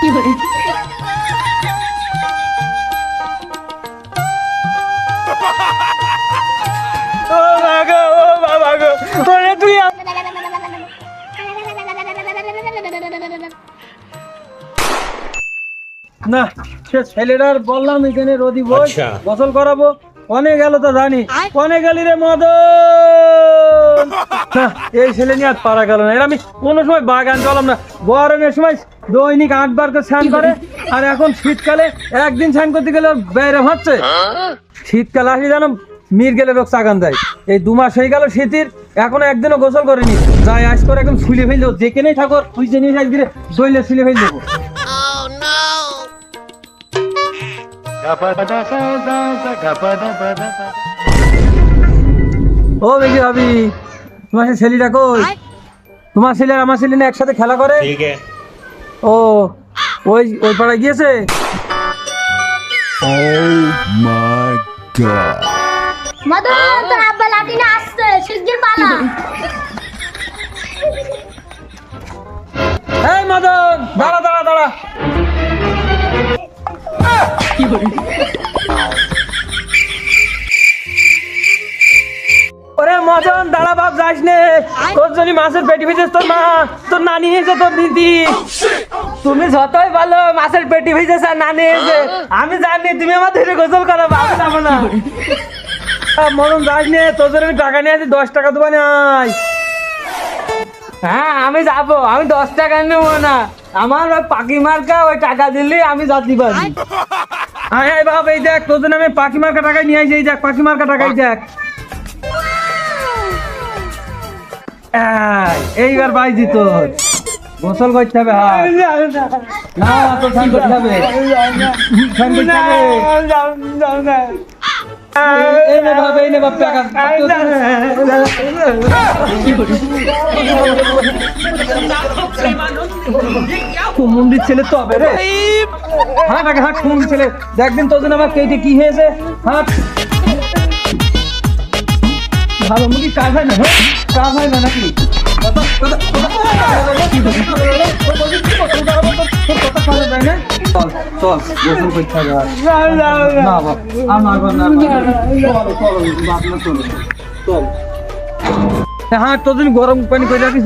ও বাবা ও বাবা গো ওরে তুই না সে ছেলেটার বললাম এখানে রোদি বই গোসল করাবো অনেক গেল তো জানি অনেক গেলি রে মদন এই ছেলে নিয়ে আর পারা গেল না এর আমি কোনো সময় বাগান চলাম না গরমের সময় দৈনিক 8 বার করে স্নান করে আর এখন শীতকালে একদিন স্নান করতে গেলে বাইরে হচ্ছে শীতকালে আসি জানো মির গেলে রোগ চাগান যায় এই 2 মাস হয়ে গেল শীতের এখনো একদিনও গোসল করিনি যাই আজ করে একদম ফুলে ফেল দেবো যেখানেই ঠাকুর খুঁজে নিয়ে একদিনে দইলে ফুলে ফেল দেবো ও বেশি ভাবি তোমার সে ছেলেটা কই তোমার ছেলে আর আমার ছেলে না একসাথে খেলা করে ও ওই ওই পাড়ায় গিয়েছে মদন তোর আব্বা লাঠি নিয়ে আসছে শিগগির পালা এই মদন দাঁড়া দাঁড়া দাঁড়া ওরে মদন দাঁড়া বাপ যাস নে তোর জন্য মাছের পেটি ভিজেছ তোর মা তোর নানি এসে তোর দিদি তুমি যতই ভালো মাছের পেটি ভিজেছ আর নানি এসে আমি জানি তুমি আমার ধরে গোসল করাবো আমি যাবো না মদন যাস নে তোর জন্য আমি টাকা নিয়ে আসি 10 টাকা দেবো নাই হ্যাঁ আমি যাবো আমি 10 টাকা নেবো না আমার ওই পাখি মার্কা ওই টাকা দিলে আমি যাতে পারি আয় আয় বাবা এই দেখ তোর জন্য আমি পাখি মার্কা টাকায় নিয়ে আসি এই দেখ পাখি মার্কা টাকাই দেখ এইবার বাইজি তোর গোসল করতে হবে না তোর স্নান করতে হবে স্নান করতে হবে এই নে বাপ টাকা কুমুন্দির ছেলে তো হবে রে হাট আগে হাট কুমুন্দির ছেলে দেখদিন তোর জন্য আমার কেটে কি হয়েছে হাট ভালো মুখি কাজ হয় না কাজ হয় না নাকি হ্যাঁ তোর গরম পানি করে রাখিস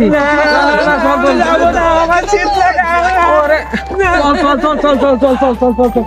চল চল চল চল চল চল চল চল চল